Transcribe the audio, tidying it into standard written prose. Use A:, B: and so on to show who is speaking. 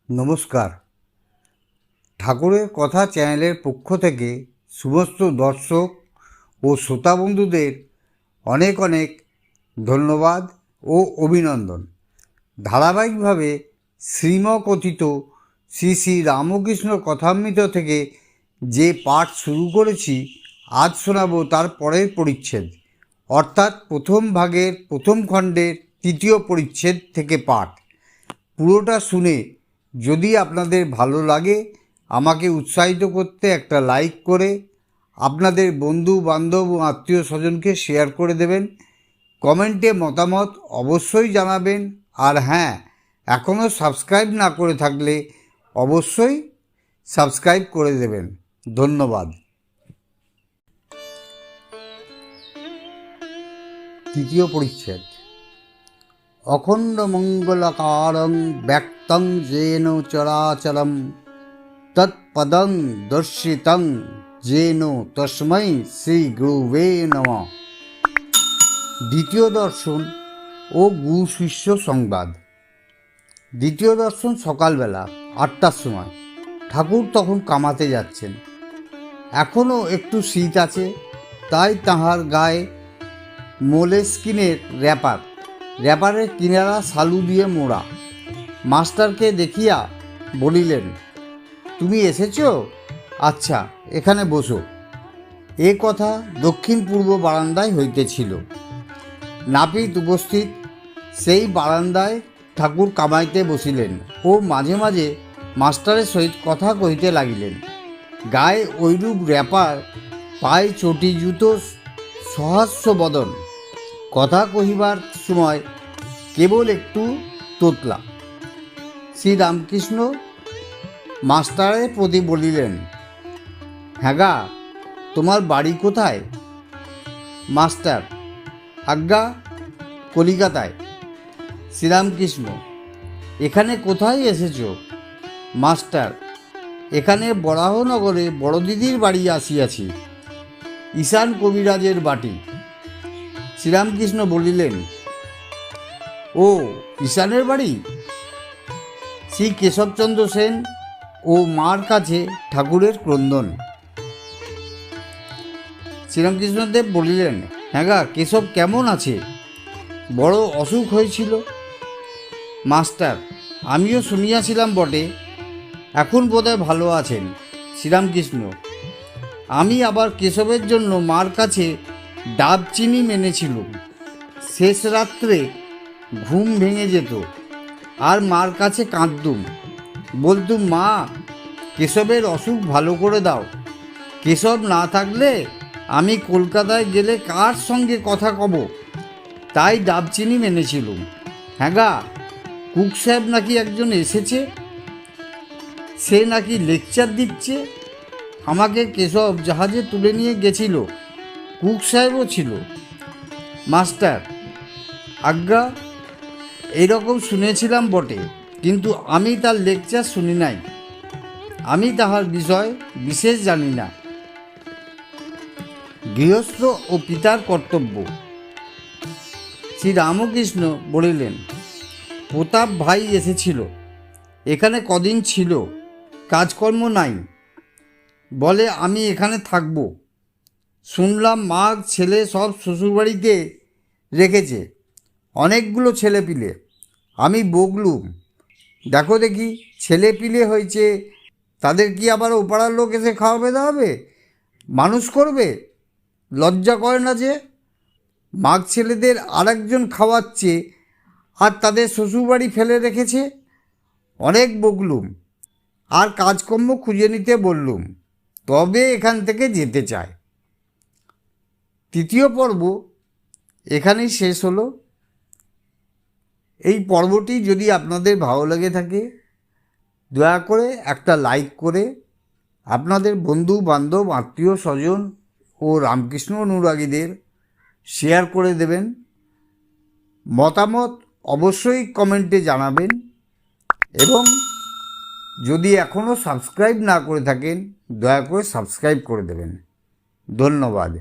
A: নমস্কার। ঠাকুরের কথা চ্যানেলের পক্ষ থেকে সমস্ত দর্শক ও শ্রোতা বন্ধুদের অনেক অনেক ধন্যবাদ ও অভিনন্দন। ধারাবাহিকভাবে শ্রীমকথিত শ্রী শ্রী রামকৃষ্ণ কথামৃত থেকে যে পাঠ শুরু করেছি, আজ শোনাব তার পরের পরিচ্ছেদ, অর্থাৎ প্রথম ভাগের প্রথম খণ্ডের তৃতীয় পরিচ্ছেদ থেকে পাঠ। পুরোটা শুনে যদি আপনাদের ভালো লাগে, আমাকে উৎসাহিত করতে একটা লাইক করে আপনাদের বন্ধু বান্ধব ও আত্মীয় স্বজনকে শেয়ার করে দেবেন। কমেন্টে মতামত অবশ্যই জানাবেন। আর হ্যাঁ, এখনও সাবস্ক্রাইব না করে থাকলে অবশ্যই সাবস্ক্রাইব করে দেবেন। ধন্যবাদ। তৃতীয় পরিচ্ছেদ। অখণ্ডমঙ্গলাকারং ব্যক্তং যেন চরাচরম তৎপদং দর্শিতং যেন তস্मै শ্রী গুরুবে নমঃ। দ্বিতীয় দর্শন ও গুরু শিষ্য সংবাদ। দ্বিতীয় দর্শন সকালবেলা 8টার সময়। ঠাকুর তখন কামাতে যাচ্ছেন। এখনও একটু শীত আছে, তাই তাহার গায়ে মোলেস্কিনের র্যাপারের কিনারা সালু দিয়ে মোড়া। মাস্টারকে দেখিয়া বলিলেন, তুমি এসেছ? আচ্ছা, এখানে বসো। এ কথা দক্ষিণ পূর্ব বারান্দায় হইতেছিল। নাপিত উপস্থিত। সেই বারান্দায় ঠাকুর কামাইতে বসিলেন ও মাঝে মাঝে মাস্টারের সহিত কথা কহিতে লাগিলেন। গায়ে ঐরূপ র্যাপার, পায়ে চটি জুতো, সহাস্য বদন। কথা কহিবার সময় কেবল একটু তোতলা। শ্রীরামকৃষ্ণ মাস্টারের প্রতি বলিলেন, হ্যাঁ গা, তোমার বাড়ি কোথায়? মাস্টার, আজ্ঞা, কলিকাতায়। শ্রীরামকৃষ্ণ, এখানে কোথায় এসেছ? মাস্টার, এখানে বরাহনগরে বড় দিদির বাড়ি আসিয়াছি, ঈশান কবিরাজের বাটি। শ্রীরামকৃষ্ণ বলিলেন, ও ঈশানের বাড়ি? শ্রী কেশবচন্দ্র সেন ও মার কাছে ঠাকুরের ক্রন্দন। শ্রীরামকৃষ্ণদেব বলিলেন, হ্যাঁ গা, কেশব কেমন আছে? বড় অসুখ হয়েছিল। মাস্টার, আমিও শুনিয়াছিলাম বটে, এখন বোধহয় ভালো আছেন। শ্রীরামকৃষ্ণ, আমি আবার কেশবের জন্য মার কাছে ডাব চিনি মেনেছিলুম। শেষ রাত্রে ঘুম ভেঙে যেত আর মার কাছে কাঁদতুম, বলতুম, মা, কেশবের অসুখ ভালো করে দাও। কেশব না থাকলে আমি কলকাতায় গেলে কার সঙ্গে কথা কব? তাই ডাবচিনি মেনেছিলুম। হ্যাঁ গা, কুক সাহেব নাকি একজন এসেছে, সে নাকি লেকচার দিচ্ছে। আমাকে কেশব জাহাজে তুলে নিয়ে গেছিল, কুক সাহেবও ছিল। মাস্টার, আজ্ঞা, এইরকম শুনেছিলাম বটে, কিন্তু আমি তার লেকচার শুনি নাই। আমি তাহার বিষয় বিশেষ জানি না। গৃহস্থ ও পিতার কর্তব্য। শ্রী রামকৃষ্ণ বলিলেন, প্রতাপ ভাই এসেছিল, এখানে কদিন ছিল, কাজকর্ম নাই, বলে আমি এখানে থাকব। শুনলাম মা ছেলে সব শ্বশুরবাড়িতে রেখেছে, অনেকগুলো ছেলে পিলে। আমি বকলুম, দেখো দেখি, ছেলে পিলে হয়েছে, তাদের কি আবার ওপাড়ার লোক এসে খাওয়াবে দাওয়াবে, মানুষ করবে? লজ্জা করে না যে? মাঘ ছেলেদের আর একজন খাওয়াচ্ছে আর তাদের শ্বশুরবাড়ি ফেলে রেখেছে। অনেক বকলুম আর কাজকর্ম খুঁজে নিতে বললুম, তবে এখান থেকে যেতে চায়। তৃতীয় পর্ব এখানেই শেষ হলো। এই পর্বটি যদি আপনাদের ভালো লেগে থাকে, দয়া করে একটা লাইক করে আপনাদের বন্ধু বান্ধব আত্মীয় স্বজন ও রামকৃষ্ণ অনুরাগীদের শেয়ার করে দেবেন। মতামত অবশ্যই কমেন্টে জানাবেন এবং যদি এখনও সাবস্ক্রাইব না করে থাকেন, দয়া করে সাবস্ক্রাইব করে দেবেন। ধন্যবাদ।